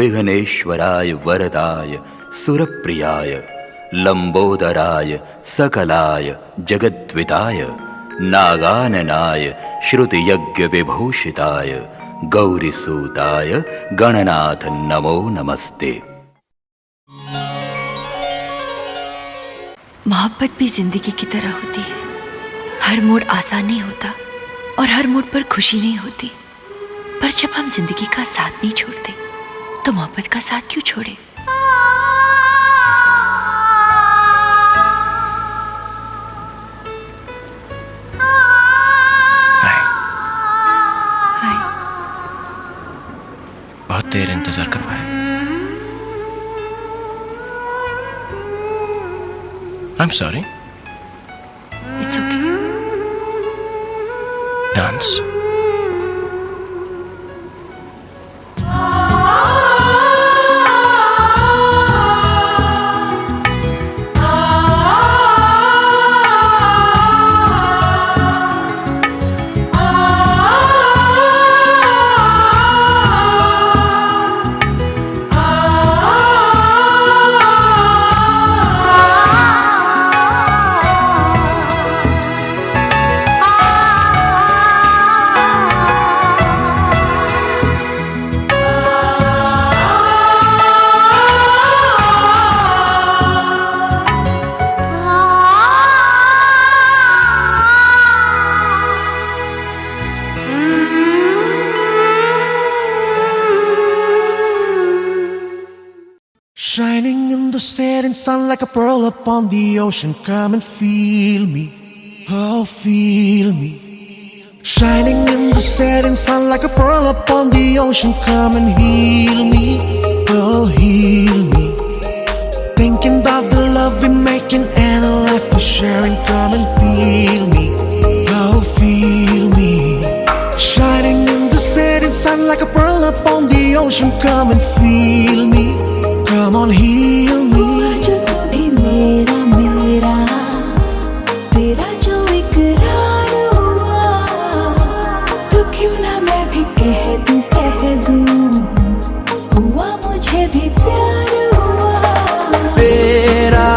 विघ्नेश्वराय वरदाय सुरप्रियाय लंबोदराय सकलाय जगद्विताय नागाननाय श्रुतियज्ञ विभूषिताय गौरीसूताय गणनाथ नमो नमस्ते। मोहब्बत भी जिंदगी की तरह होती है। हर मोड़ आसान नहीं होता और हर मोड़ पर खुशी नहीं होती, पर जब हम जिंदगी का साथ नहीं छोड़ते तो मोहब्बत का साथ क्यों छोड़े। बहुत देर इंतजार करवाया। I'm sorry. It's okay. Dance. Shining in the setting sun like a pearl upon the ocean. Come and feel me, oh feel me. Shining in the setting sun like a pearl upon the ocean. Come and heal me, oh heal me. Thinking about the love we're making and a life we're sharing. Come and feel me, oh feel me. Shining in the setting sun like a pearl upon the ocean. Come and feel me. Come on, heal me. जो तू भी मेरा मेरा, तेरा जो इकरार हुआ, तो क्यों ना मैं भी कह दूं, हुआ मुझे भी प्यार हुआ। तेरा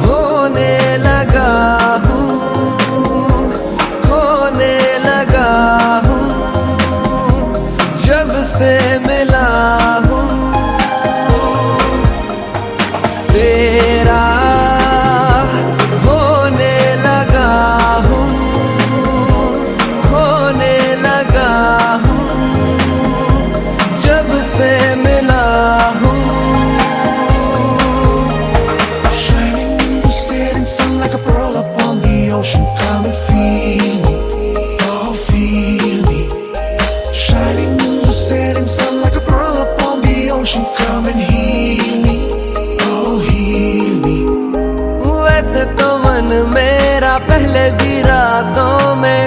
होने लगा हूँ, खोने लगा हूँ, जब से मिला हूँ। तेरा होने लगा हूँ, खोने लगा हूँ, जब से मिला हूँ। Shining in the setting sun like a pearl upon the ocean. Come and feel me, oh feel me. Shining in the setting sun like a pearl upon the ocean. Come and heal me, oh heal me. वैसे तो मन मेरा पहले भी रातों में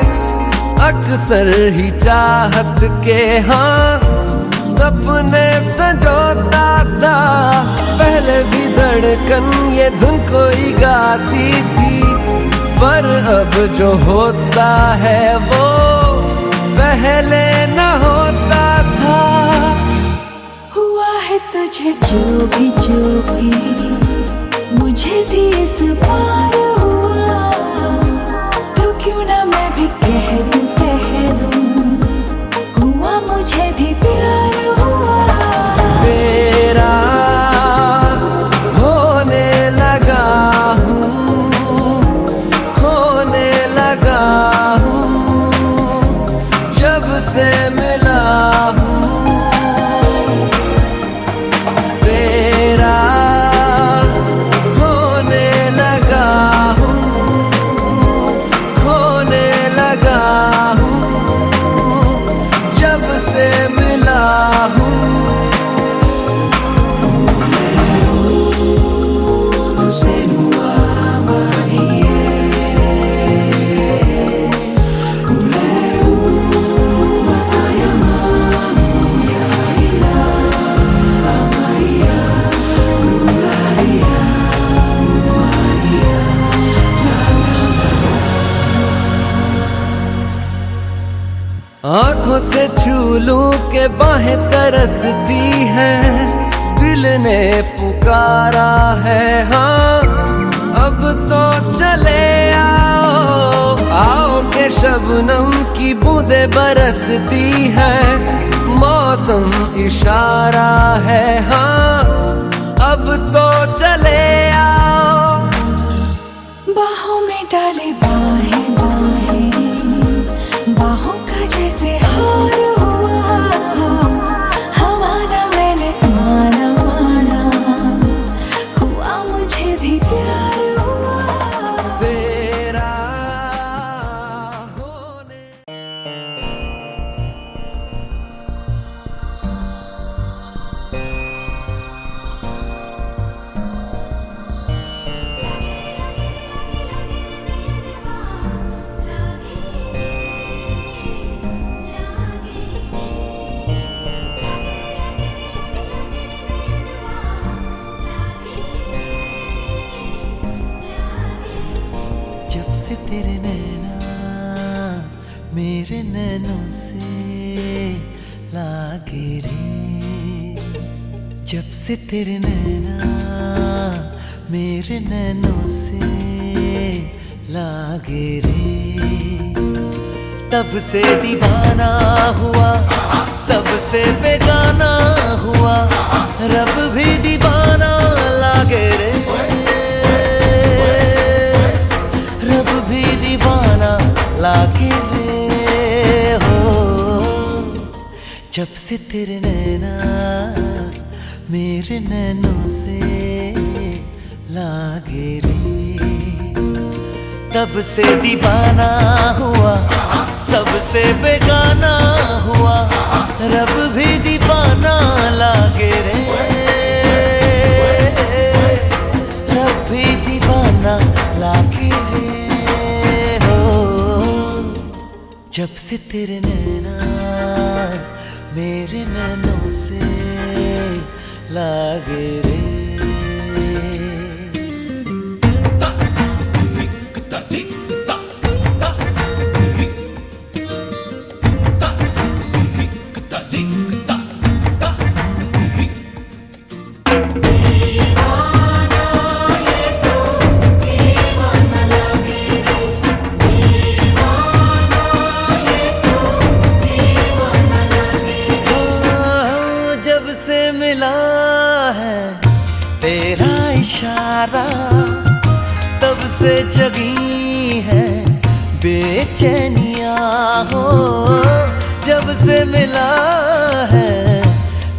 अक्सर ही चाहत के हाँ सपने संजोता था। पहले भी धड़कन ये धुन कोई गाती थी, पर अब जो होता है वो पहले न होता था। हुआ है तुझे जो भी मुझे भी इस बार हुआ, तो क्यों ना मैं भी कह दूं, हुआ मुझे भी प्यार हुआ। तेरा होने लगा हूँ, खोने लगा हूँ, जब से मिला हूँ। तेरा होने लगा बाहों से छू लूं के बाहें तरसती हैं, दिल ने पुकारा है हाँ अब तो चले आओ, आओ के शबनम की बूंदें बरसती हैं, मौसम इशारा है हाँ अब तो चले आओ। बाहों में डाले बाहें बाहें, बाहों का जैसे हार हुआ, हमारा मैंने माना माना, हुआ मुझे भी प्यार हुआ तेरा होने। जब से तेरे नैना मेरे नैनों से लागे रे, जब से तेरे नैना मेरे नैनों से लागे रे, तब से दीवाना हुआ सबसे बेगाना हुआ, रब भी दीवाना लागे रे, रब भी दीवाना लागे रे हो। जब से तेरे नैना मेरे नैनों से लागे रे, तब से दीवाना हुआ सबसे बेगाना हुआ, रब भी दीवाना लागे रे, रब भी दीवाना लागे रे हो। जब से तेरे नैना मेरे नैनों से लागे रे। तेरा इशारा तब से जगी है बेचैनिया हो, जब से मिला है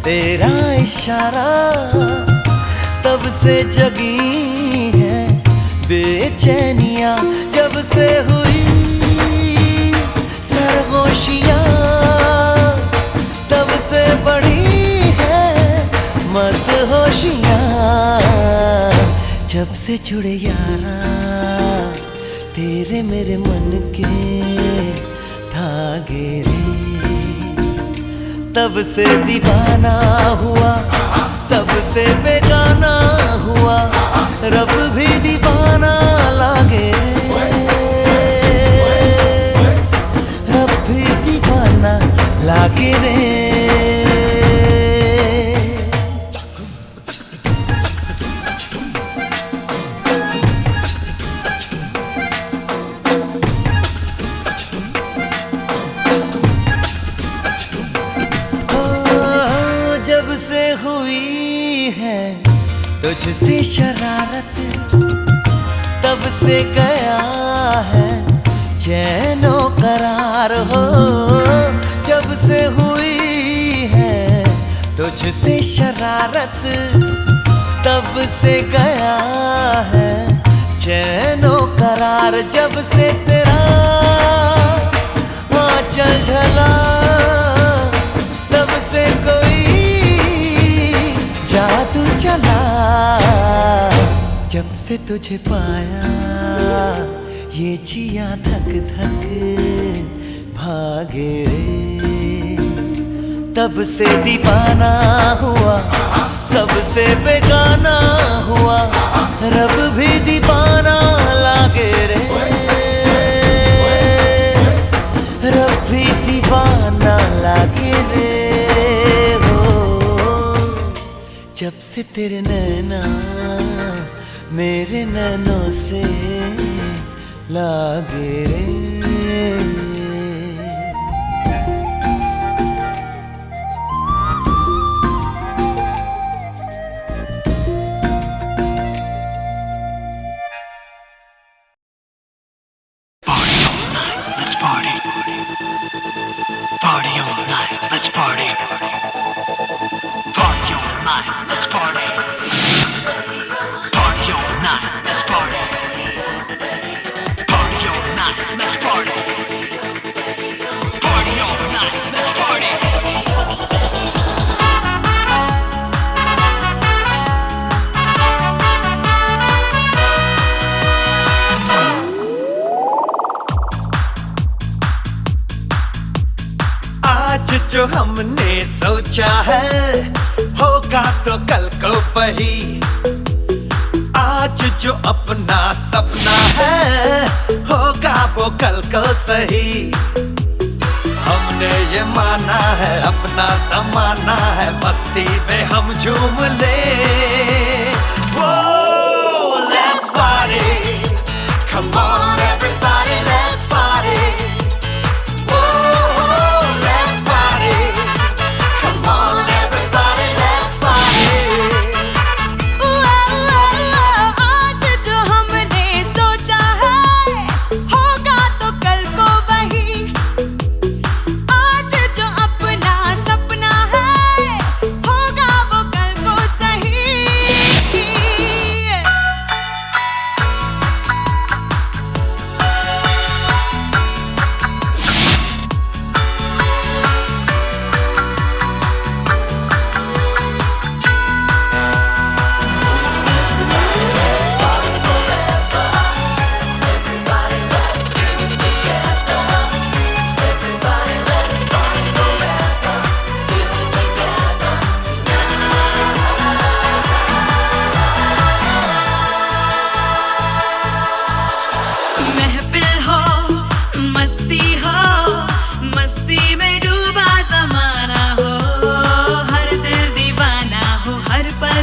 तेरा इशारा तब से जगी है बेचैनिया, जब से हुई सरगोशियाँ तब से बढ़ी है मदहोशियाँ, जब से जुड़े यारा तेरे मेरे मन के धागे रे, तब से दीवाना हुआ सबसे बेगाना हुआ, रब भी दीवाना लागे रे, रब भी दीवाना लागे रे। हुई है तुझसे शरारत तब से गया है चैनो करार हो, जब से हुई है तुझसे शरारत तब से गया है चैनो करार, जब से तेरा आंचल ढला तब से कोई जादू चला, जब से तुझे पाया ये जिया धक धक भागे रे, तब से दीवाना हुआ सबसे बेगाना हुआ, रब भी दीवाना लागे रे, रब भी दीवाना कैसे तेरे नैना मेरे नैनों से लागे रे। Party all night, let's party. Party all night, let's party. Party all night, let's party. Party all night, let's party. Party all night, let's party. आज जो हमने सोचा है होगा तो कल को वही। आज जो अपना सपना है होगा वो कल को सही। हमने ये माना है अपना ज़माना है मस्ती में हम झूम ले। Whoa, let's party. Come on everybody, let's party.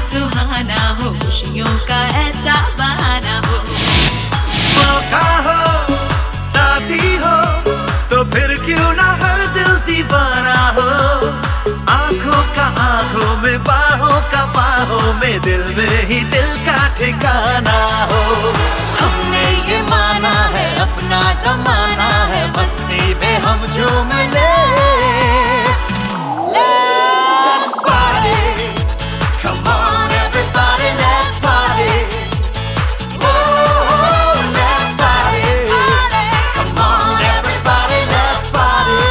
सुहाना हो खुशियों का ऐसा बहाना हो। मौका हो साथी हो तो फिर क्यों ना हर दिल दीवाना हो। आंखों का आंखों में बाहों का बाहों में दिल में ही दिल का ठिकाना हो। हमने ये माना है अपना ज़माना है मस्ती में हम झूम ले। Let's party. Come on everybody, let's party. Oh, let's party. Come on everybody, let's party.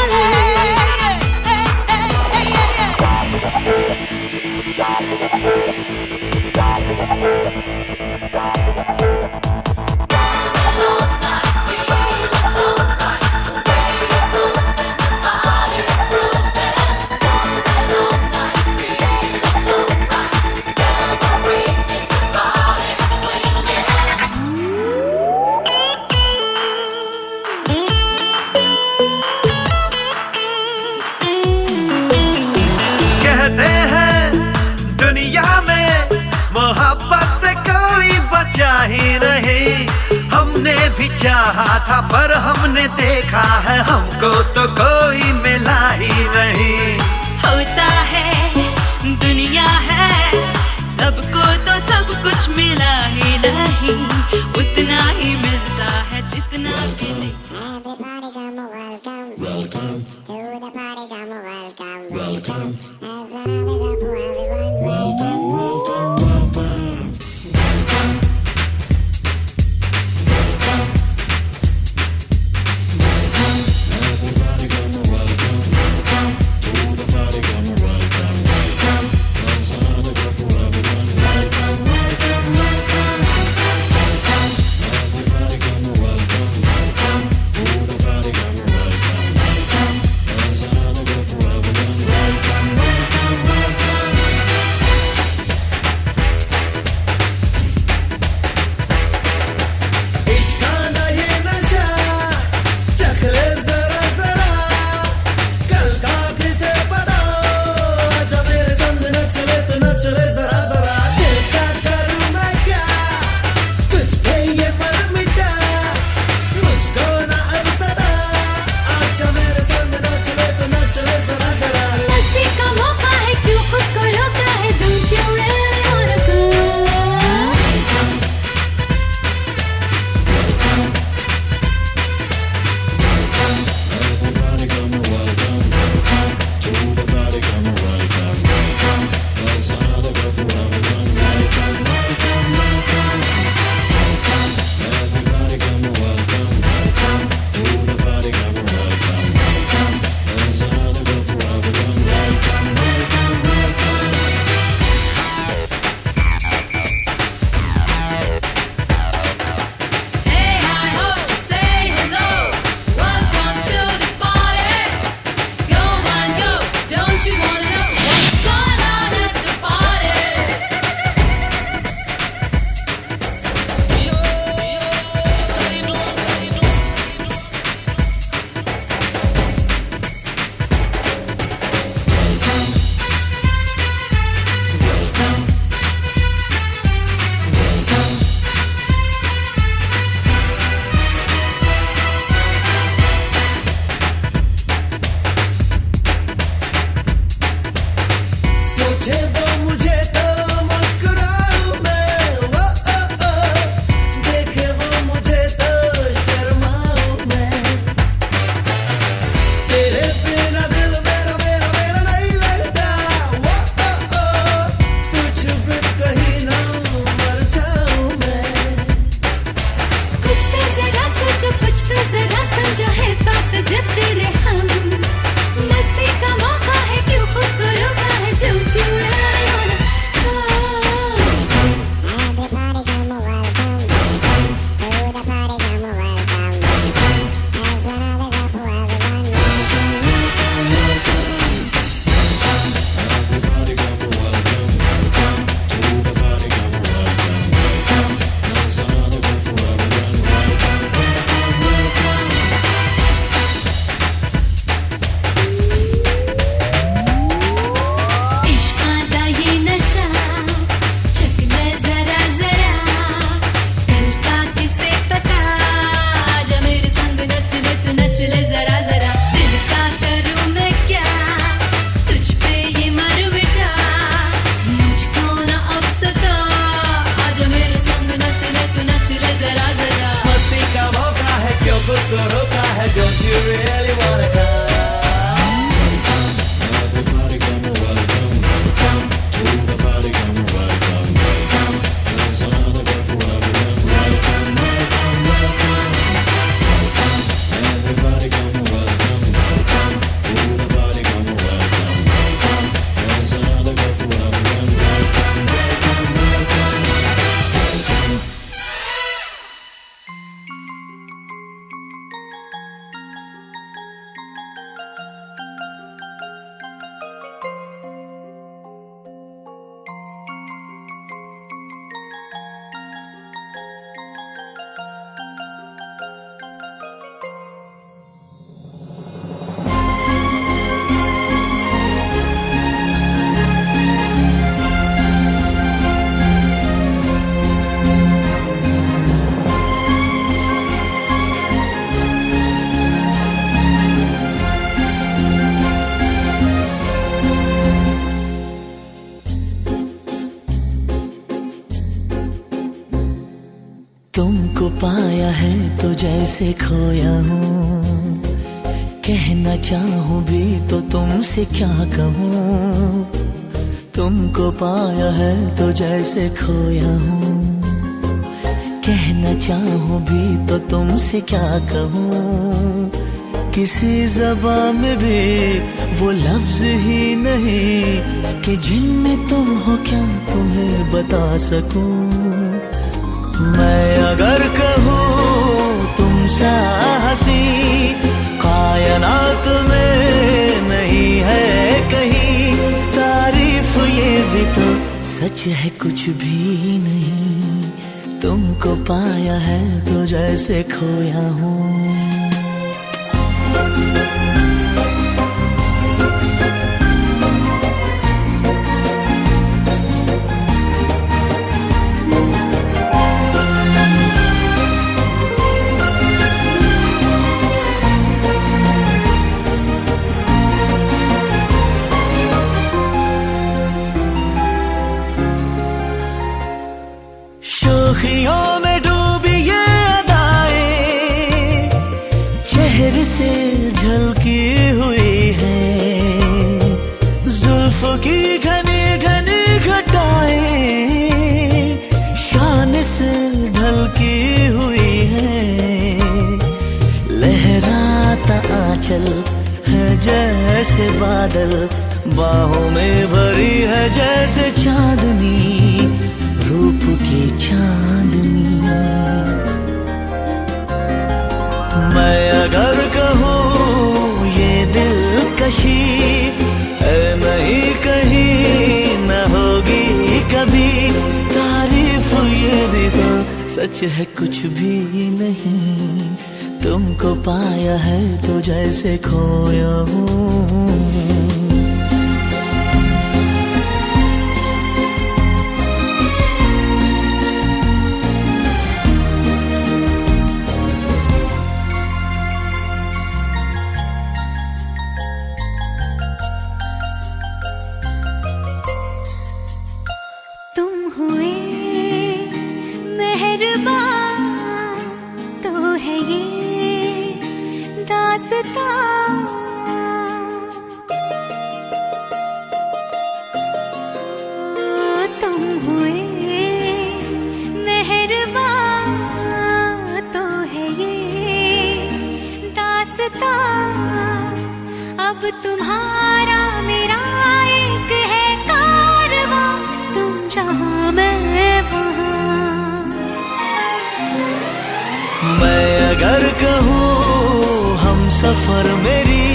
कहते हैं दुनिया में मोहब्बत से कोई बचा ही नहीं। हमने भी चाहा था पर हमने देखा है हमको तो कोई मिला ही नहीं। होता है दुनिया है सबको तो सब कुछ मिला ही नहीं। उतना ही मिलता है जितना मिले। Everybody come welcome, welcome to the party. Come welcome, welcome. As another go for everyone. Welcome, welcome, welcome. Everybody come welcome, welcome. तुमको पाया है तो जैसे खोया हूँ, कहना चाहूँ भी तो तुमसे क्या कहूँ। तुमको पाया है तो जैसे खोया हूँ, कहना चाहूँ भी तो तुमसे क्या कहूँ। किसी ज़बान में भी वो लफ्ज़ ही नहीं कि जिनमें तुम हो क्या तुम्हें बता सकूँ। मैं अगर कहूँ तुम सा हंसी कायनात में नहीं है कहीं, तारीफ ये भी तो सच है कुछ भी नहीं। तुमको पाया है तो जैसे खोया हूँ। शोखियों में डूबी ये अदाएं चेहरे से झलकी हुई है, जुल्फों की घनी घनी घटाएं शान से ढलकी हुई है। लहराता आंचल है जैसे बादल, बाहों में भरी है जैसे चांदनी, रूप की चांदनी। मैं अगर कहूँ ये दिलकशी है नहीं कहीं न होगी कभी, तारीफ ये भी तो सच है कुछ भी नहीं। तुमको पाया है तो जैसे खोया हूँ। तुम हुए मेहरबान तो है ये दास्तां। अब तुम्हारा मेरा एक है कारवां, तुम जहाँ मैं वहाँ। मैं अगर कहूँ हम सफर मेरी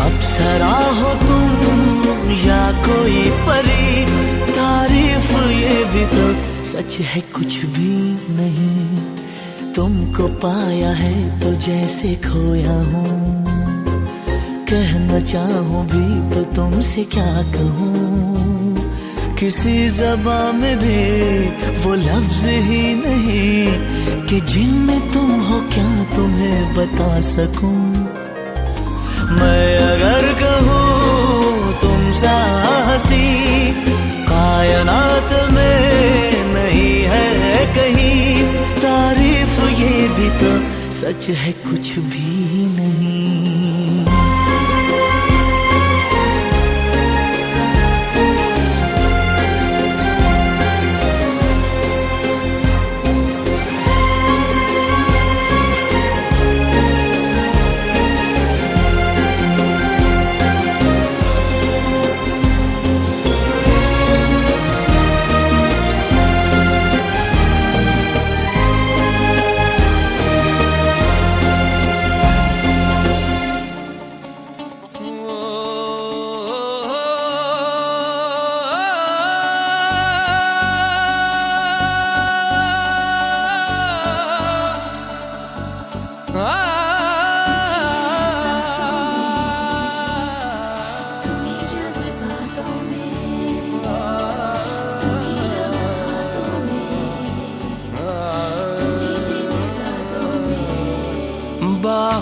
अप्सरा हो तुम या कोई परी, तारीफ ये भी तो सच है कुछ भी नहीं। तुमको पाया है तो जैसे खोया हूँ, कहना चाहूँ भी तो तुमसे क्या कहूँ। किसी ज़बान में भी वो लफ्ज़ ही नहीं कि जिनमें तुम हो क्या तुम्हें बता सकूँ। मैं अगर कहूँ तुम सा हंसी कायनात में नहीं है कहीं, तारीफ ये भी तो सच है कुछ भी नहीं।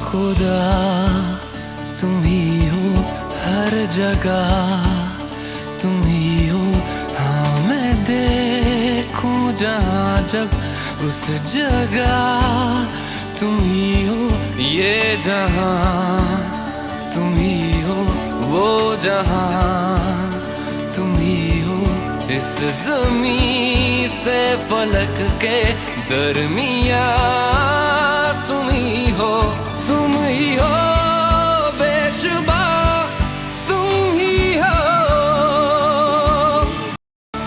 खुदा तुम ही हो हर जगह, तुम ही हो हाँ मैं देखूं जहाँ जब उस जगह तुम ही हो, ये जहां तुम ही हो, वो जहां तुम ही हो, इस ज़मीं से फलक के दरमिया तुम ही हो, तुम ही हो बेशुबा, तुम ही हो,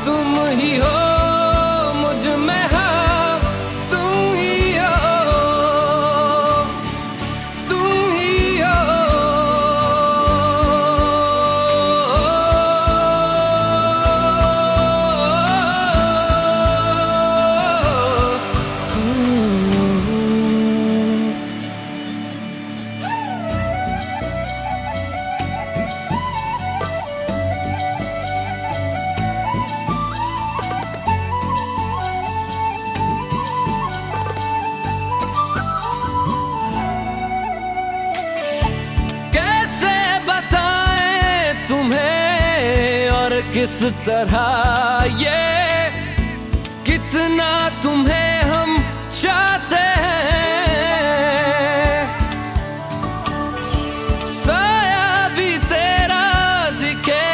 तुम ही हो मुझ में हाँ, तुम ही हो, तुम ही हो। कैसे बताएं तुम्हें और किस तरह ये कितना तुम्हें हम चाहते हैं, साया भी तेरा दिखे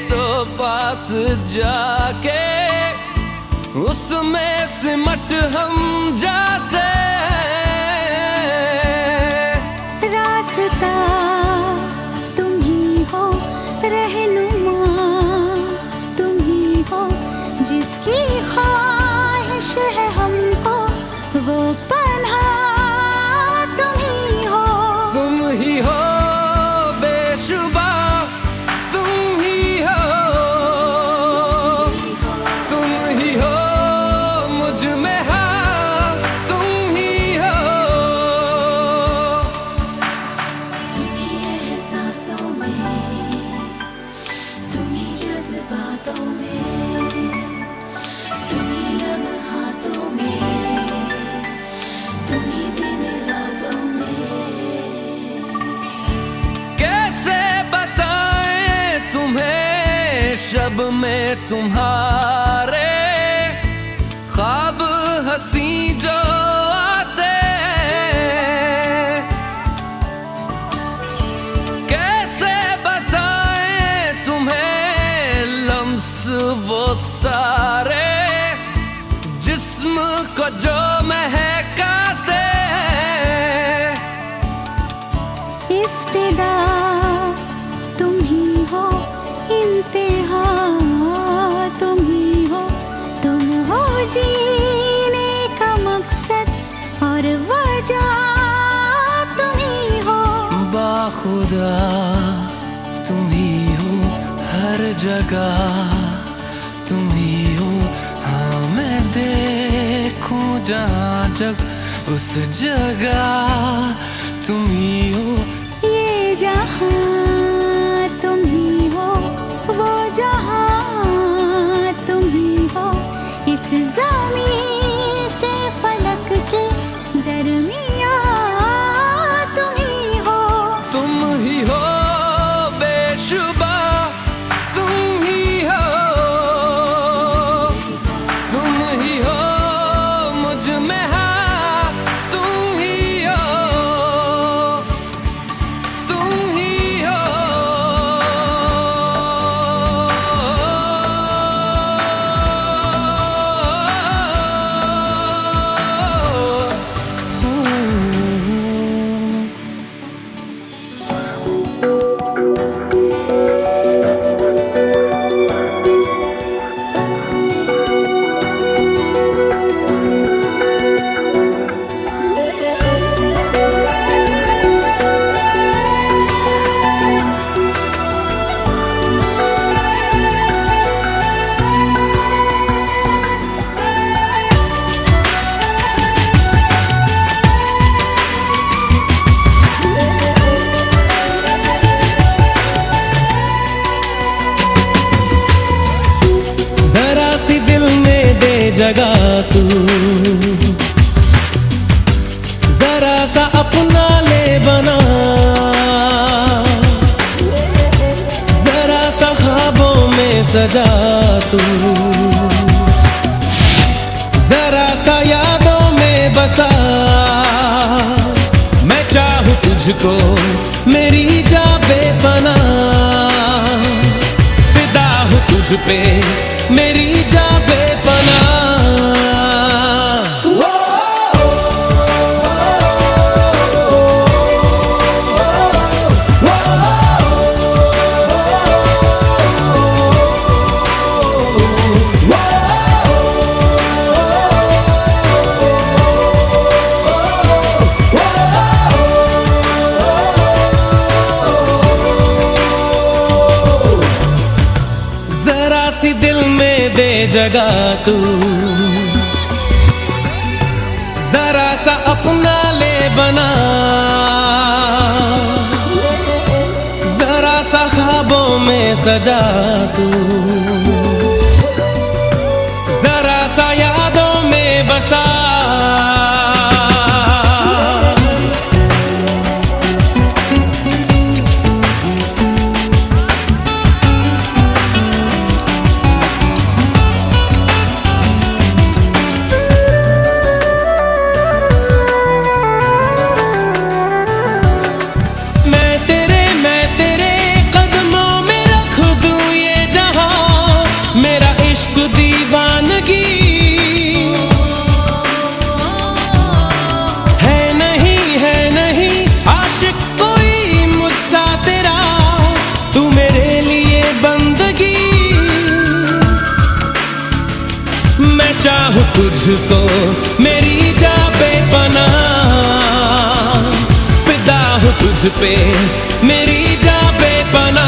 तो पास जाके उसमें सिमट हम जाते हैं। रास्ता तुम ही हो, रहनुमा तुम ही हो, जिसकी ख्वाहिश है हमको वो पन्हा तुम ही हो, तुम ही हो बेशुबा, तुम ही हो, तुम ही हो मुझ में हाँ, तुम ही हो, तुम ही एहसासों में, तुम ही जज्बातों में, तुम ही लम्हातों में, तुम ही दिन रातों में। कैसे बताएं तुम्हें शब में तुम्हारे ख्वाब हंसी जो आते हैं, कैसे बताएं तुम्हें लम्स वो सारे जिस्म को जो महकाते हैं। इफ्तिदा तुम ही हो, इंतहा तुम ही हो, तुम हो जीने का मकसद और वजह तुम ही हो, बाखुदा तुम ही हो, हर जगह तुम ही हो, हाँ मैं देखूं जहाँ जब उस जगह तुम ही हो, ये जहां तुम ही हो, वो जहां तुम ही हो, इस ज़मीं से फलक के दरमिया तुम ही हो, तुम ही हो बेशुबा, तुम ही हो, तुम ही हो मुझ में हाँ, तुम ही हो, तुम ही हो। जगह तू जरा सा अपना ले बना, जरा सा ख्वाबों में सजा तू, जरा सा तुझको मेरी जा बेपना, फिदा हूँ तुझ पे मेरी जा बेपना। दिल में दे जगह तू, जरा सा अपना ले बना, जरा सा ख्वाबों में सजा तू, जरा सा यादों में बसा। चाहूँ तुझको मेरी जा बेपना, फिदा हूँ तुझ पे मेरी जा बेपना।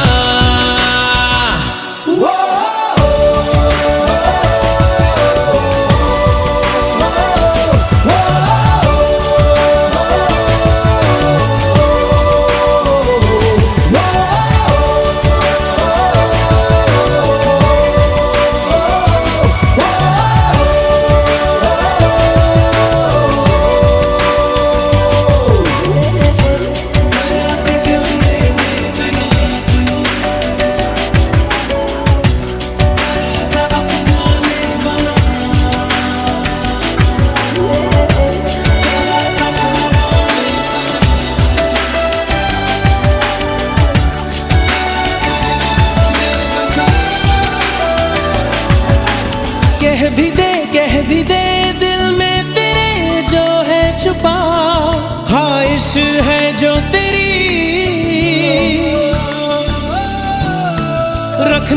कह भी दे दिल में तेरे जो है छुपा, ख्वाहिश है जो तेरी, रख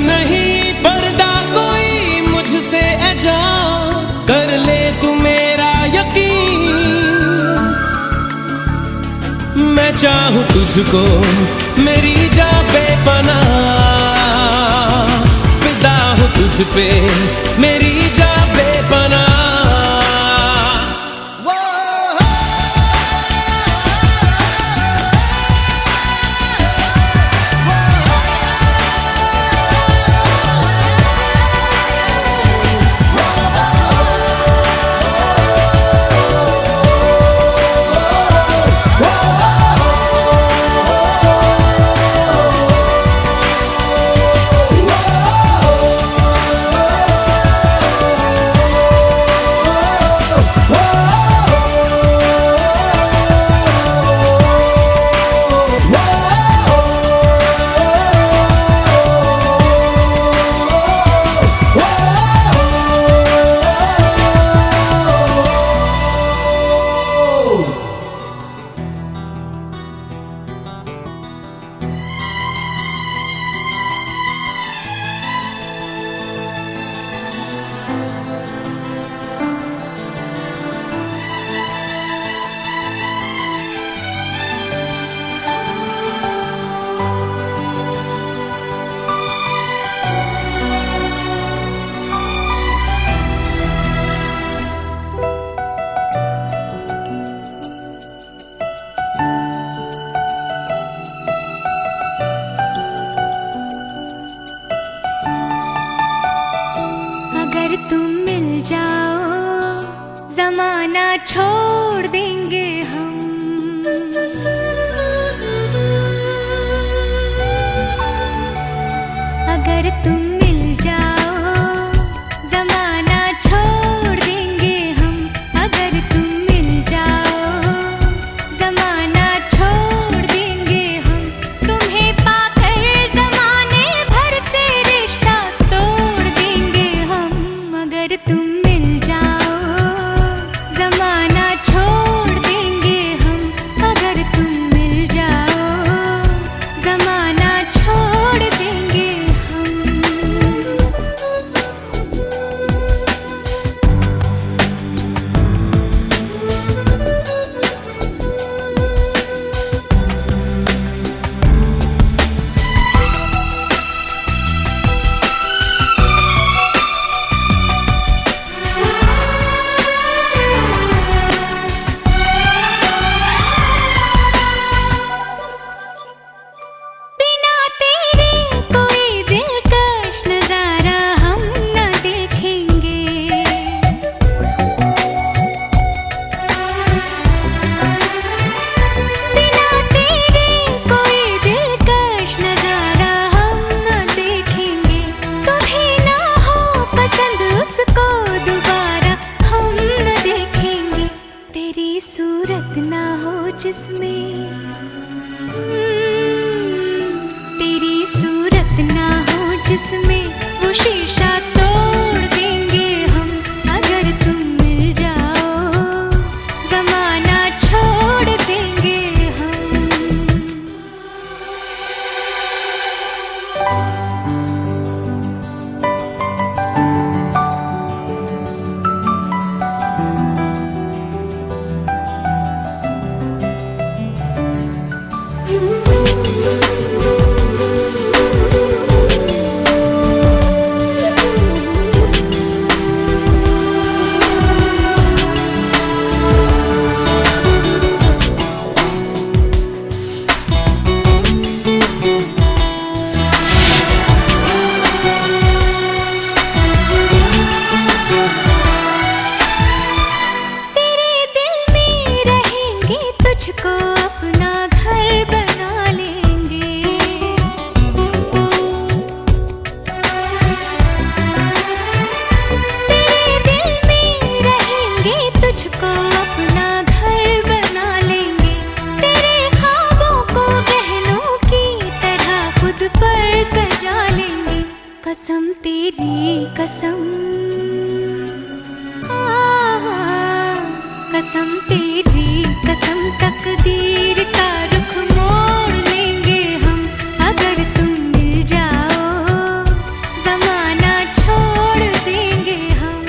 नहीं पर्दा कोई मुझसे ऐजा, कर ले तू मेरा यकीन। मैं चाहूँ तुझको मेरी जा बेपना, फिदा हूँ तुझ पे मेरी जा बेपना। जमाना छोड़ देंगे हम, अगर तुम मिल जाओ जमाना छोड़ देंगे हम, अगर तुम मिल जाओ जमाना जिसमें तेरी सूरत ना हो, जिसमें वो शीशा तोड़ देंगे हम अगर तुम मिल जाओ, जमाना छोड़ देंगे हम। तुझको अपना घर बना लेंगे, तेरे दिल में रहेंगे, तुझको अपना घर बना लेंगे, तेरे ख्वाबों को बहनों की तरह खुद पर सजा लेंगे। कसम तेरी कसम, कसम तेरी कसम, तकदीर का रुख मोड़ लेंगे हम अगर तुम मिल जाओ, जमाना छोड़ देंगे हम।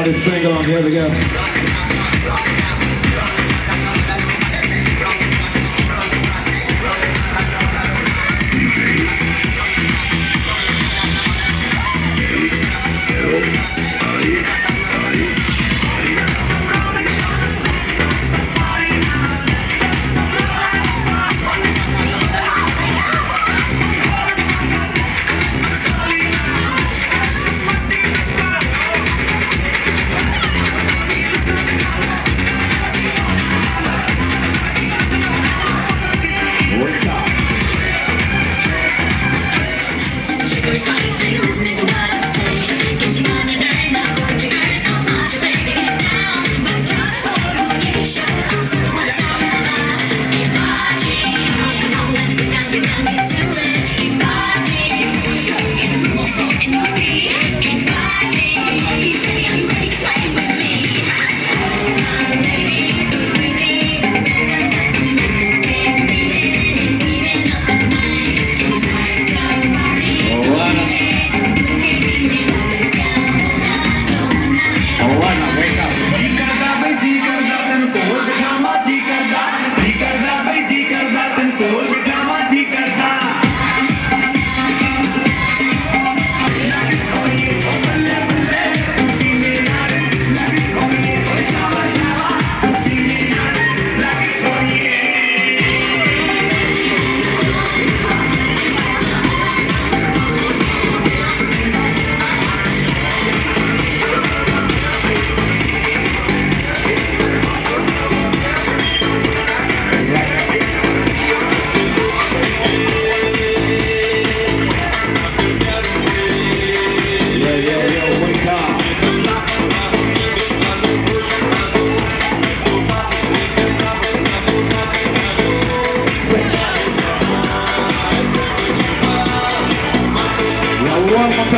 Everybody sing along. Here we go.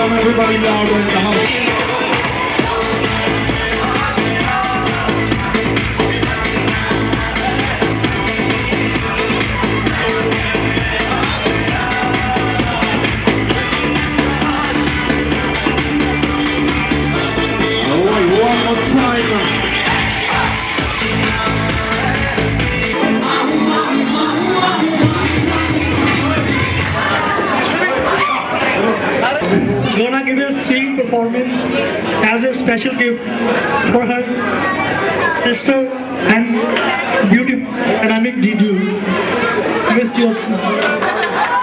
Everybody louder in the house. Gonna give a singing performance as a special gift for her sister and beautiful dynamic DJ, Miss Jyotsna.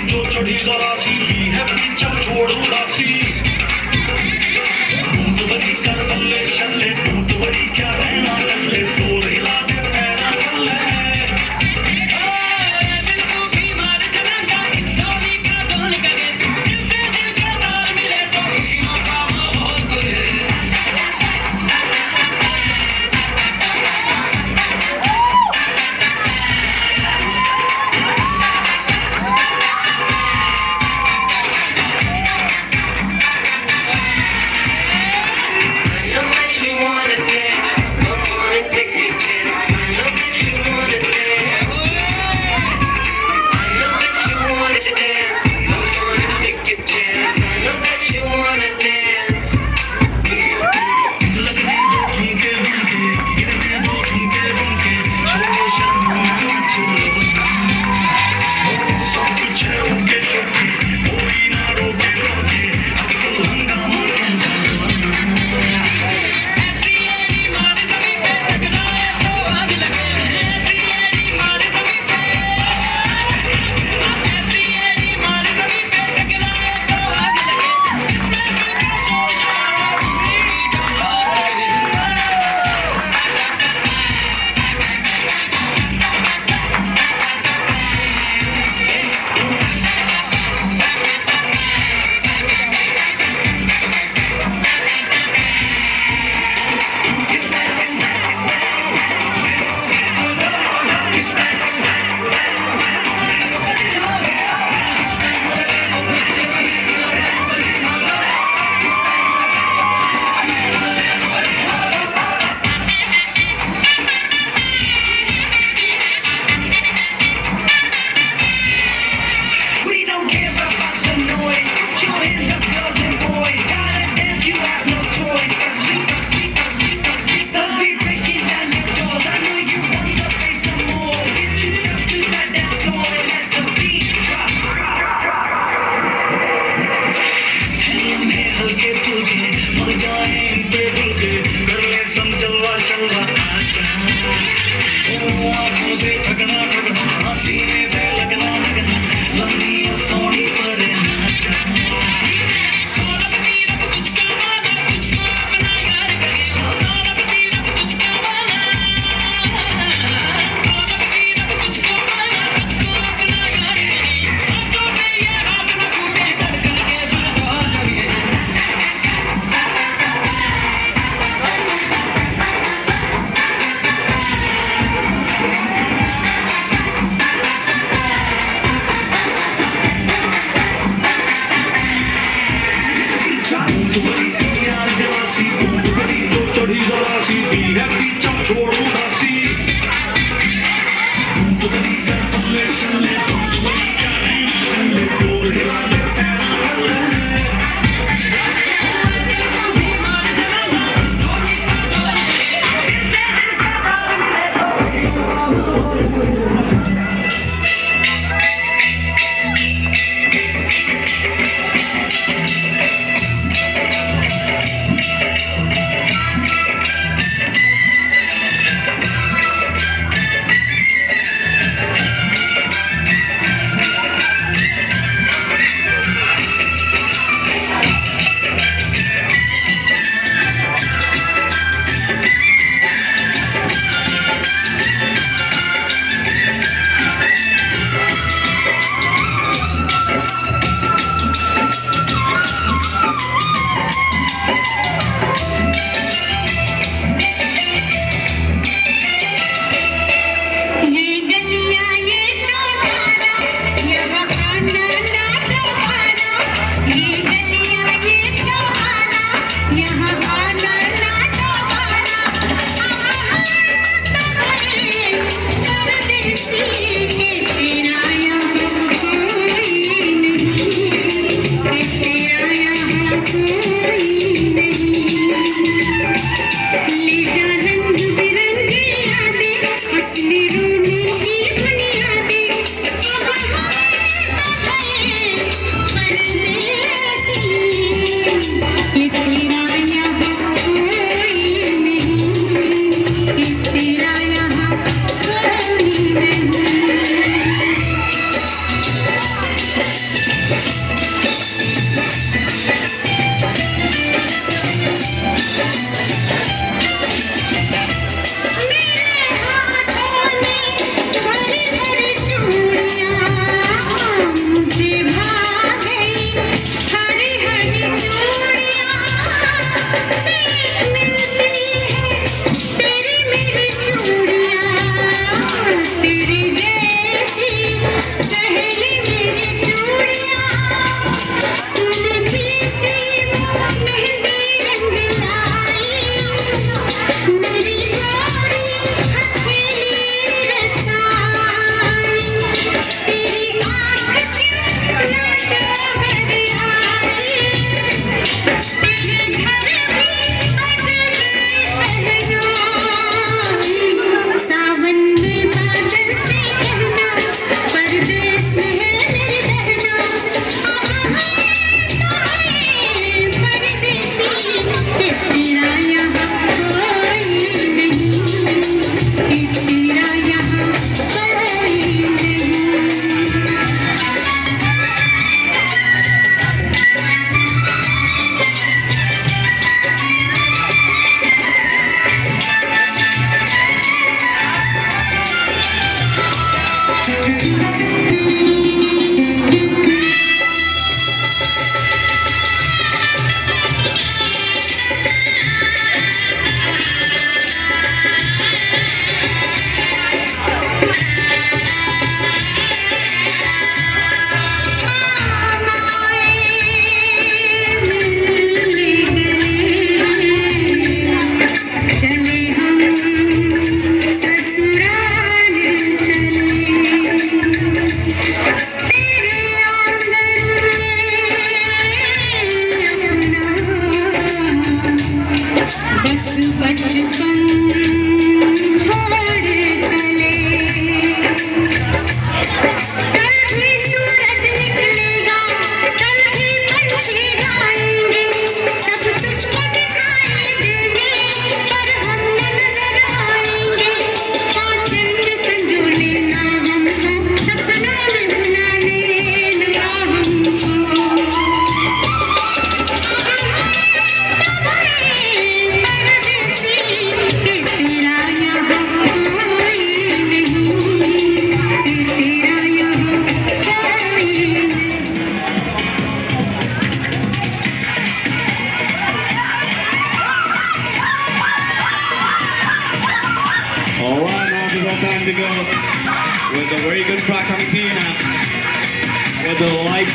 जो चढ़ी जरा सी भी है पीछा छोड़ उदासी टूट बड़ी कर बल्ले शल्ले टूट बड़ी क्या रहना टल्ले फ्लोर हिला दे पैरा चले दिल को भी मार चलागा इस धोनी का ढोल करे दिल से दिल का तार मिले तो खुशियों का माहौल करे सीने से लगना लगना लंबी सोनी पर नाचा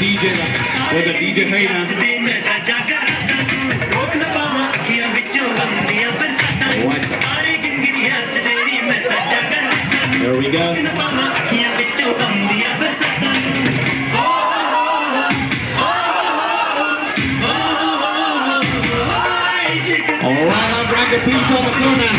DJ with the DJ Hayna. There we go. All right, I'll grab the piece on the corner.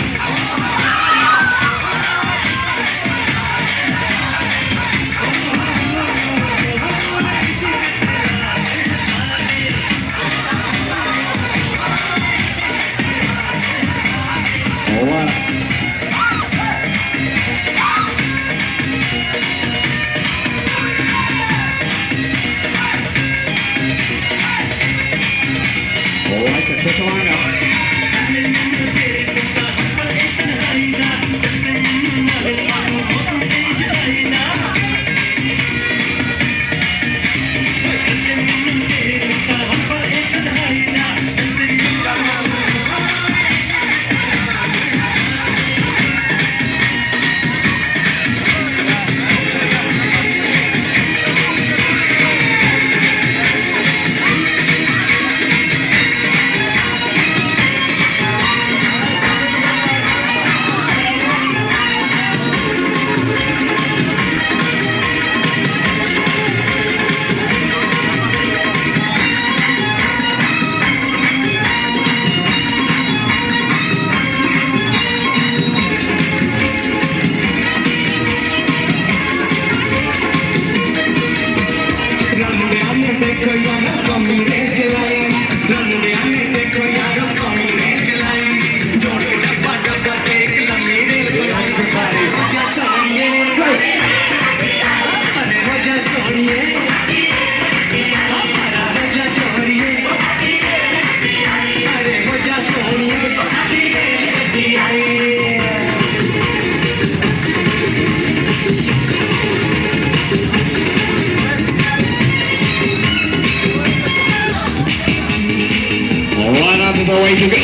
Way to go.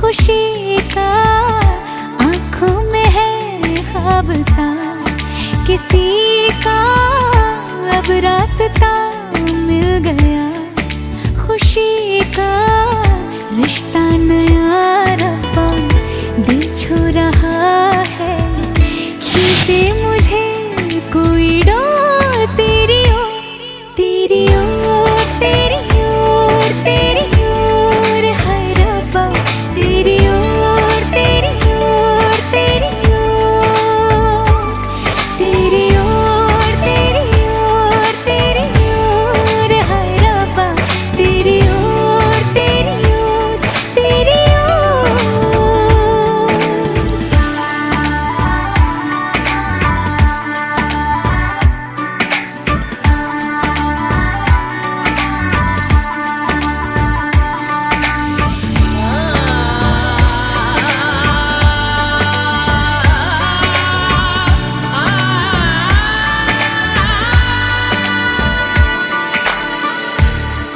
खुशी का आँखों में है ख्वाब सा, किसी का अब रास्ता मिल गया। खुशी का रिश्ता नया रब्बा दिल छू रहा है, खींचे मुझे कोई डोर तेरी ओर, तेरी ओर, तेरी ओर, तेरी ओर है रब्बा, तेरी ओर, तेरी ओर, तेरी ओर, तेरी ओर, तेरी ओर, तेरी ओर है रब्बा, तेरी ओर, तेरी ओर, तेरी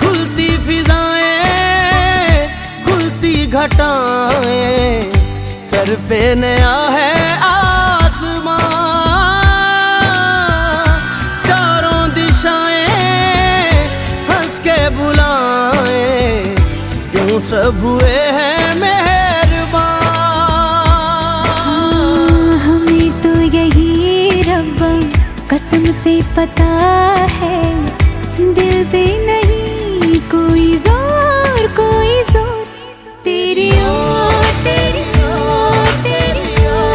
खुलती फिजाएं, खुलती घटाएं, सर पे नया है आसमां, चारों दिशाएं हंस के बुलाएं, क्यों सब हुए हैं मेहरबान। हमें तो यही रब्बा कसम से पता है, दिल पे नहीं कोई जोर, कोई जोर, तेरी ओर, तेरी ओर, तेरी ओर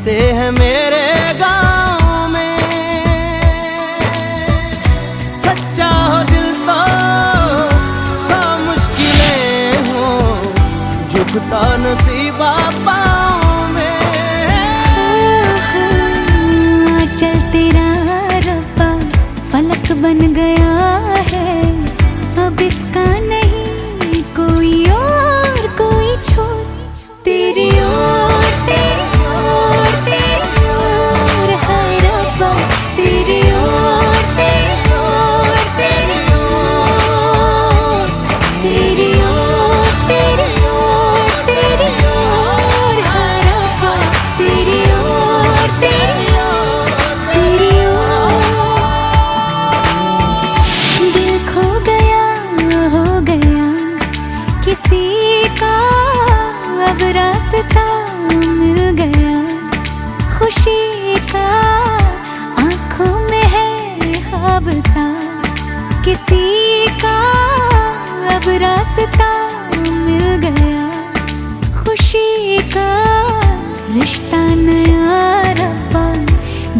कहते हैं मेरे गाँव में, सच्चा हो दिल तो सौ मुश्किलें हो, झुकता नसीबा पाँव में। चल तेरा रब्बा फलक बन गया है, अब इसका नहीं कोई और कोई छोड़। तेरी ओर तेरी ओर तेरी ओर हाय रब्बा, तेरी ओर तेरी ओर तेरी ओर, तेरी ओर तेरी ओर तेरी ओर हाय रब्बा, तेरी ओर तेरी ओर तेरी ओर। दिल खो गया हो गया किसी का, अब रास्ता मिल गया खुशी का, आँखों में है ख्वाब सा किसी का, अब रास्ता मिल गया खुशी का। रिश्ता नया रब्बा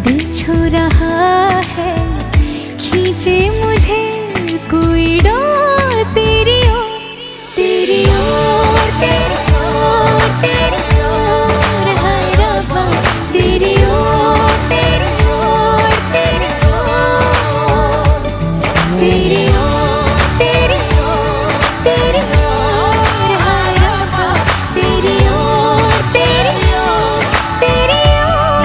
दिल छू रहा है, खींचे मुझे कोई डोर। तेरी ओर तेरी ओर तेरी ओर तेरी ओर हाय रब्बा, तेरी ओर तेरी ओर तेरी ओर, तेरी ओर तेरी ओर तेरी ओर हाय रब्बा, तेरी ओर तेरी ओर तेरी ओर।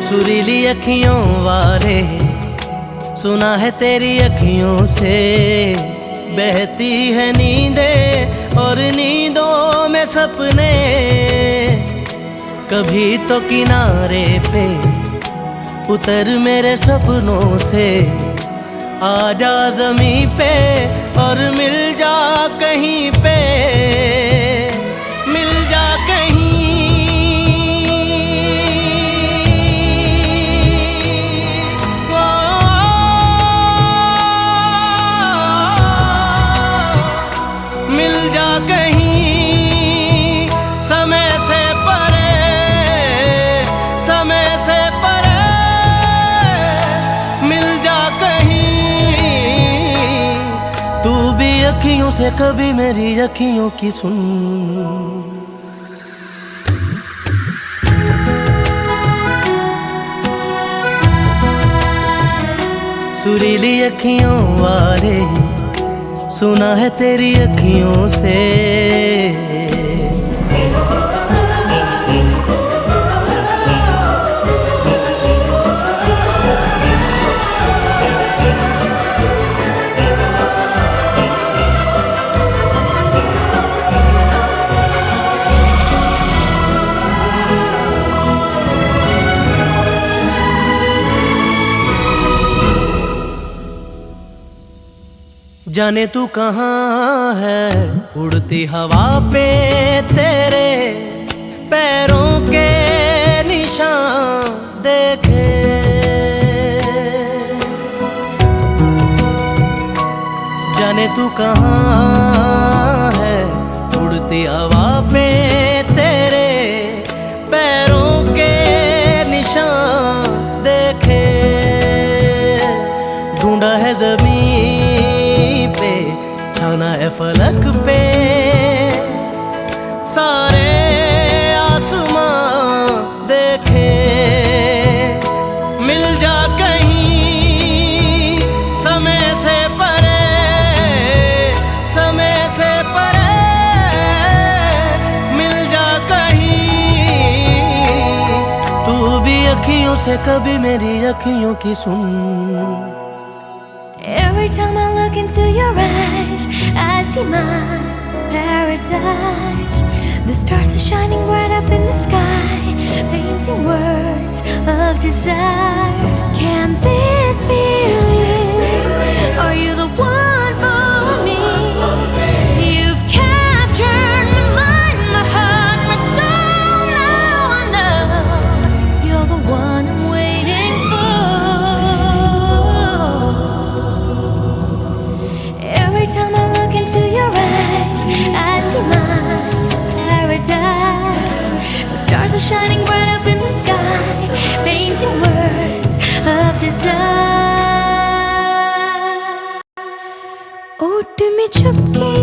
सुरीली अखियों वाले सुना है तेरी अखियों से, बहती है नींदें और नींदों में सपने। कभी तो किनारे पे उतर मेरे सपनों से, आजा ज़मीं पे और मिल जा कहीं पे, मिल जा कहीं। मिल जा कहीं समय से परे, समय से परे, मिल जा कहीं। तू भी अखियों से कभी मेरी अखियों की सुन। सुरीली अखियों वाले सुना है तेरी अखियों से। जाने तू कहाँ है, उड़ती हवा पे तेरे पैरों के निशान देखे। जाने तू कहाँ है, उड़ती हवा पे तेरे पैरों के निशान देखे। ढूंढा है ज़मीन पे, छाना है फलक पे, सारे आसमां अखियों से कभी मेरी अखियों की सुन। Every time I look into your eyes, I see my paradise. The stars are shining bright up in the sky, painting words of desire. Can this be real? Are you the one for me? You've captured my mind, my heart, my soul. Now I know you're the one I'm waiting for. Every time I look into your eyes, I see my paradise. The stars are shining bright up in the sky, painting words of desire. ओट में छुपके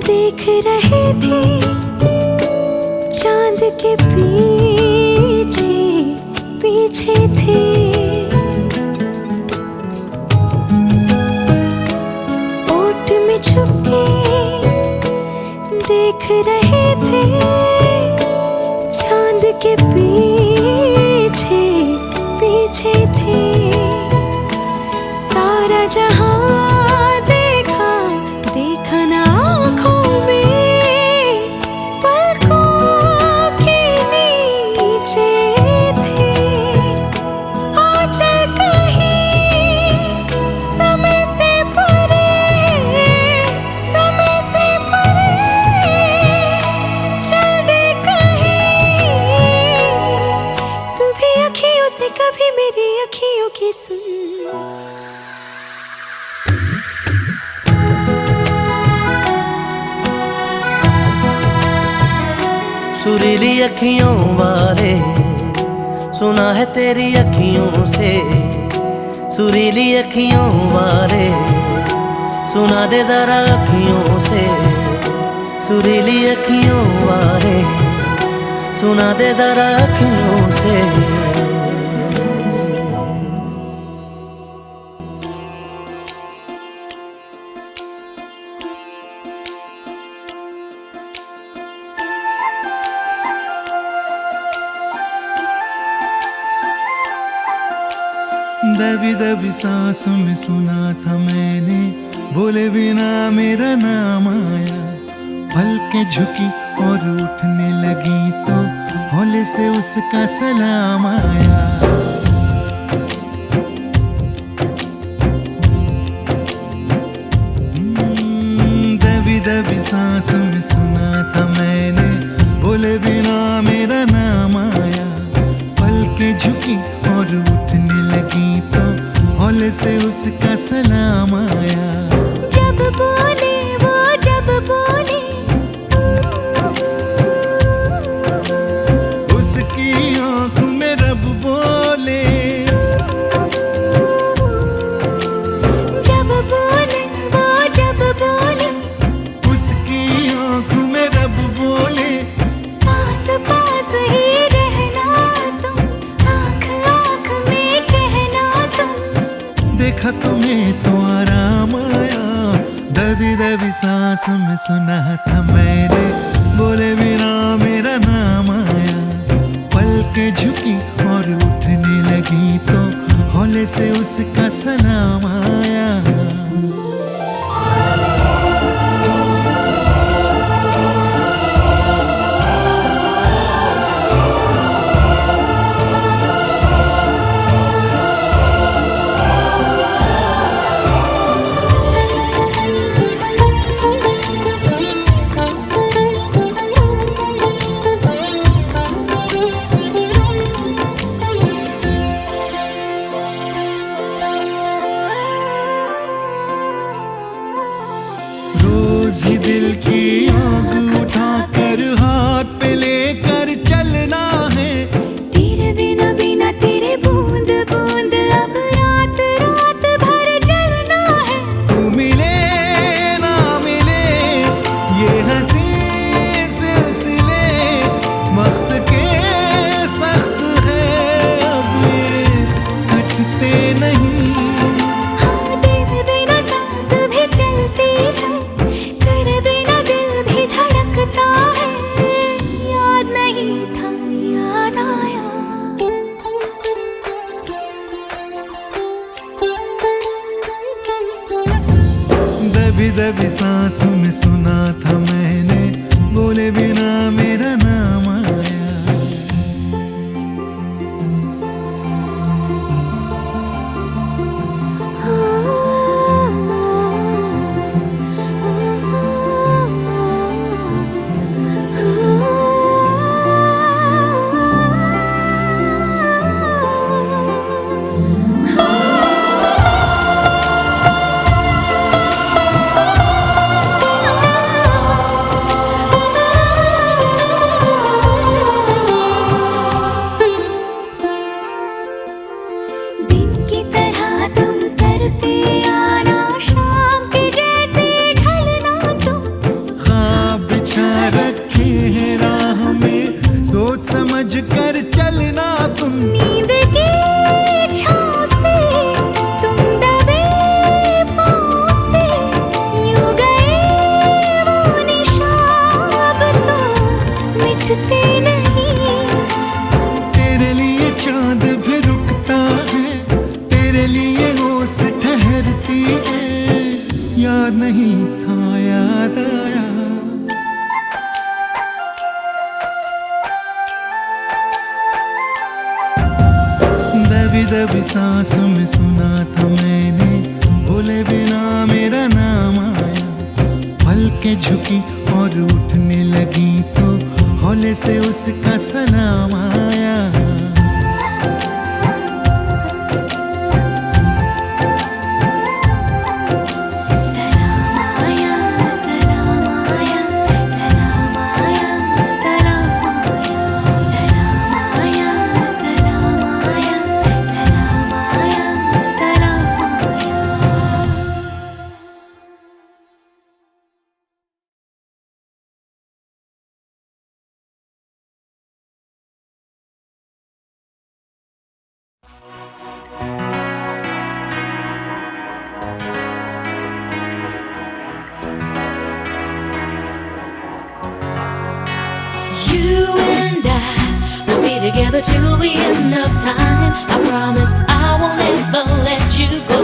देख रहे थे चांद के पीछे पीछे थे। ओट में छुपके देख रहे थे चांद के पीछे पीछे थे। सारा जहां देखा देखा ना आँखों में, पलकों के नीचे थे। आंचल कहीं समय से परे, समय से परे चल दे कहीं। तू भी अखियों से कभी मेरी अखियों की सुन। सुरीली अखियों वाले सुना है तेरी अखियों से। सुरीली अखियों वाले सुना दे जरा अखियों से। सुरीली अखियों वाले सुना दे जरा अखियों से। दबी दबी सांसों में सुना था मैंने, बोले बिना मेरा नाम आया। पलकें झुकी और उठने लगी तो हौले से उसका सलाम आया। दबी दबी सांसों में सुना था मैंने, बोले बिना मेरा नाम आया। पलकें झुकी और उठने लगी तो हौले से उसका सलाम आया। जब बोले वो जब बोले, उसकी आँखों में रब बोले। जब बोले वो जब बोले, उसकी आँखों में रब बोले। पास पास ही रहना तुम, आँख आँख में कहना तुम। देखा तुम्हें तो आराम आया। दबी दबी सांस में सुना था मैंने, बोले बिना मेरा नाम आया। पलकें झुकी और उठने लगी तो हौले से उसका सलाम आया। दबी सांस में सुना था मैंने, बोले बिना मेरा नाम आया। कर चलना तुम, नींद की छाँव से तुम दबे पाँव से, यूं गए वो निशान तो मिटते नहीं। तेरे लिए चांद भी रुकता है, तेरे लिए होश ठहरती है। याद नहीं था याद आया, दबी सांस में सुना था मैंने, बोले बिना मेरा नाम आया। पलकें झुकी और उठने लगी तो हौले से उसका सलाम आया। Together till the end of time. I promise I won't ever let you go.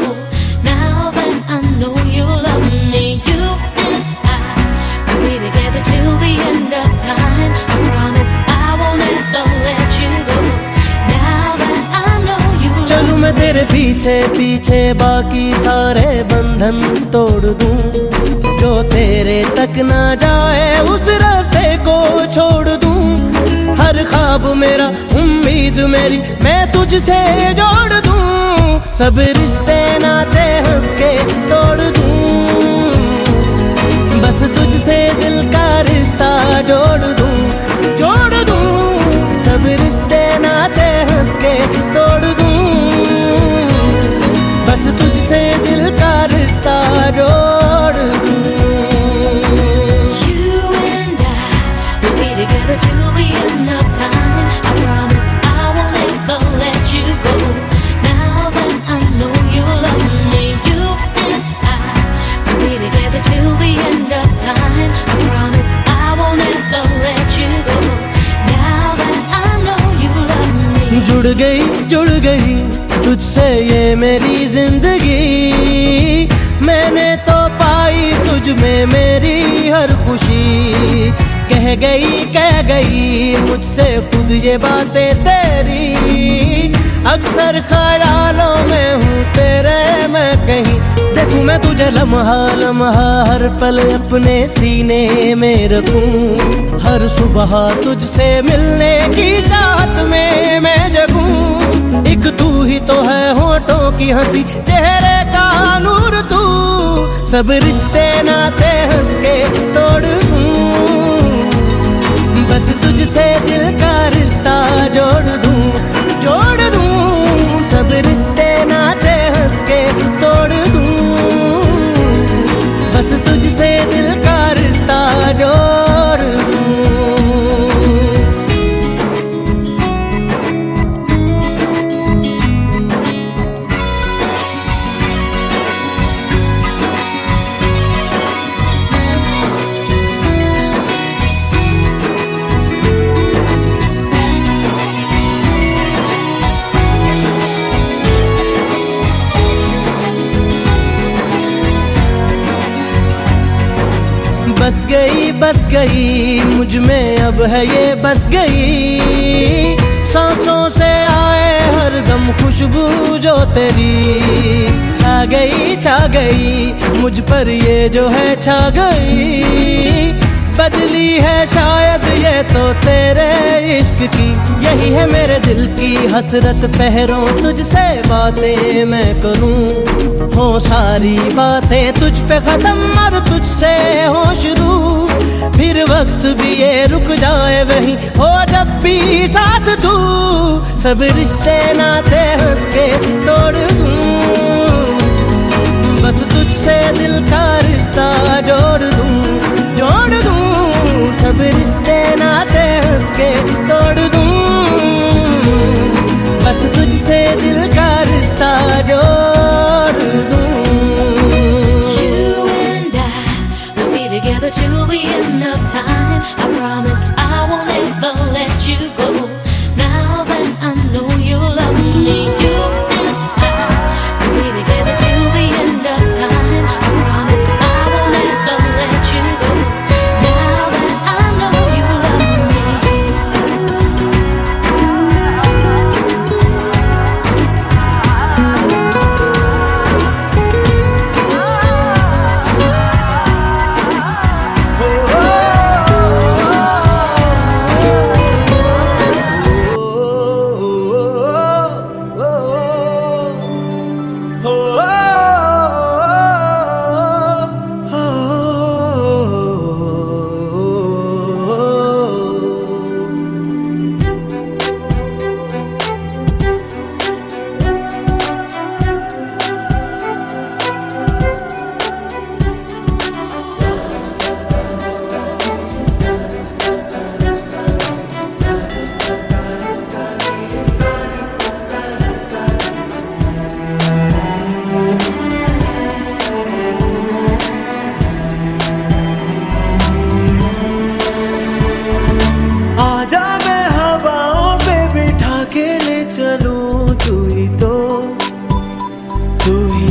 Now that I know you love me, you and I will be together till the end of time. I promise I won't ever let you go. Now that I know you love me. चलूं मैं तेरे पीछे पीछे, बाकी सारे बंधन तोड़ दूं। जो तेरे तक ना जाए उस रास्ते को छोड़ दूं। हर ख्वाब मेरा, उम्मीद मेरी मैं तुझसे जोड़ दूं। सब रिश्ते नाते हंस के तोड़ दूं। बस तुझसे दिल का रिश्ता जोड़ दूं, जोड़ दूं। सब रिश्ते नाते हंस के तोड़ दूं। बस तुझसे दिल का रिश्ता जोड़ दूं। जुड़ गई तुझसे ये मेरी जिंदगी। मैंने तो पाई तुझ में मेरी हर खुशी। कह गई मुझसे खुद ये बातें तेरी। अक्सर ख्यालों में हूँ तेरे मैं कहीं। देखूं मैं तुझे लम्हा लम्हा हर पल अपने सीने में रखूं। हर सुबह तुझसे मिलने की चाहत में मैं जगूं। एक तू ही तो है होठों की हंसी, चेहरे का नूर तू। सब रिश्ते नाते हंस के तोड़ दूं। बस तुझसे दिल का रिश्ता जोड़ दूं, जोड़ दूं। सब रिश्ते नाते हंस के तोड़ दूं। बस तुझसे दिल का रिश्ता जोड़ दूं। गई, मुझ में अब है ये बस गई। सांसों से आए हरदम खुशबू जो तेरी, छा गई मुझ पर ये जो है छा गई। बदली है शायद ये तो तेरे इश्क की, यही है मेरे दिल की हसरत। पहरों तुझसे बातें मैं करूं, हो सारी बातें तुझ पे खत्म और तुझसे हो शुरू। फिर वक्त भी ये रुक जाए वहीं हो जब भी साथ तू। सब रिश्ते नाते हंस के तोड़ दूं, बस तुझसे दिल का रिश्ता जोड़ दूं। सब रिश्ते नाते हंस के तोड़ दूं, बस तुझसे दिल का रिश्ता जोड़ दूं। You and I will be together till the end of time. I promise I won't ever let you go. Now that I know you love me, you and I will be together till the end of time. I promise I won't ever let you go.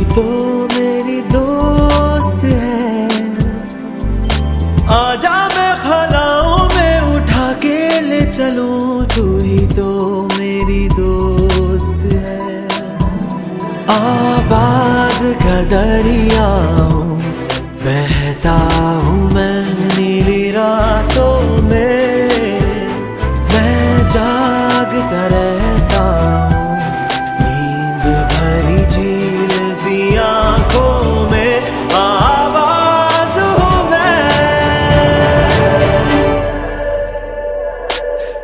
तो मेरी दोस्त है, आजा मैं खलाओं में उठा के ले चलूं। तू ही तो मेरी दोस्त है। आवाज का दरिया हूँ, बहता हूँ मैं नीली रातों में। मैं जागता रहता हूँ नींद भरी झील सी आँखों में। आवाज हूँ मैं,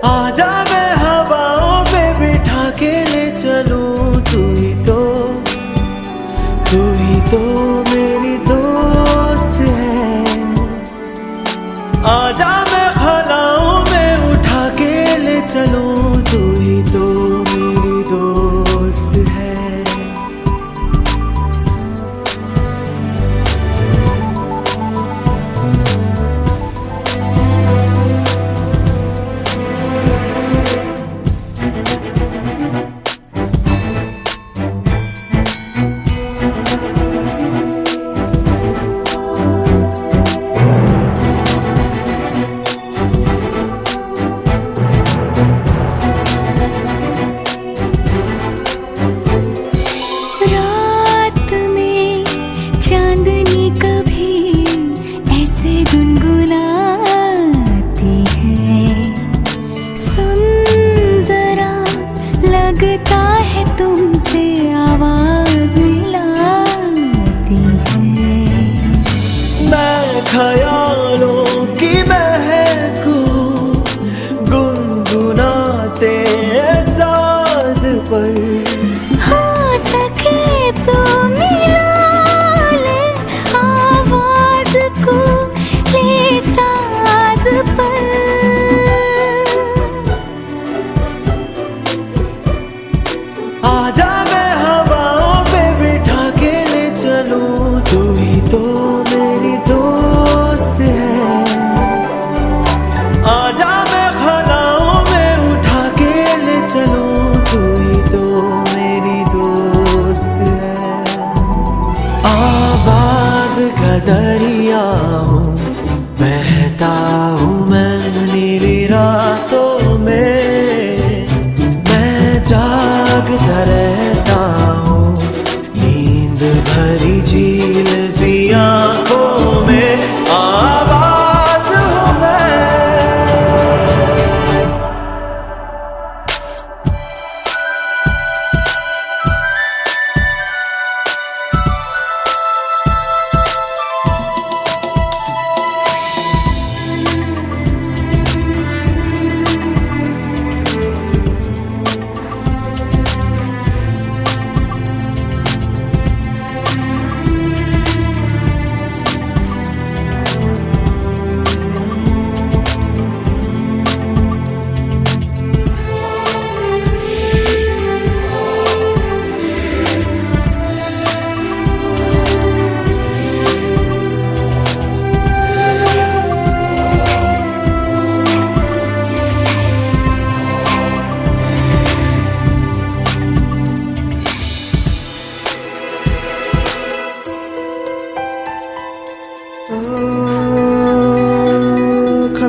आजा मैं हवाओं पे बिठा के ले चलूं। तू ही तो मेरी दोस्त है। आजा मैं खलाओं में उठा के ले चलूं। तू ही तो मेरी दोस्त है। लगता है तुमसे आवाज मिलाती है। मैं ख्यालों की महक गुनगुनाते साज पर। हो सके तो मिला ले आवाज को ले साज पर। आजा मैं हवाओं पे बिठा के ले चलूं। तू ही तो मेरी दोस्त है। आजा मैं खलाओं में उठा के ले चलूं। तू ही तो मेरी दोस्त है। आवाज का दरिया हूँ, बहता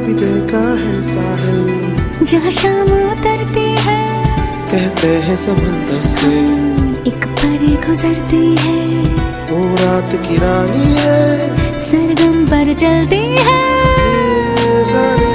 भी देखा है साहिल जहाँ शाम उतरती है, कहते हैं समंदर से एक परी गुजरती है, वो रात की रानी है, सरगम पर चलती है। सारे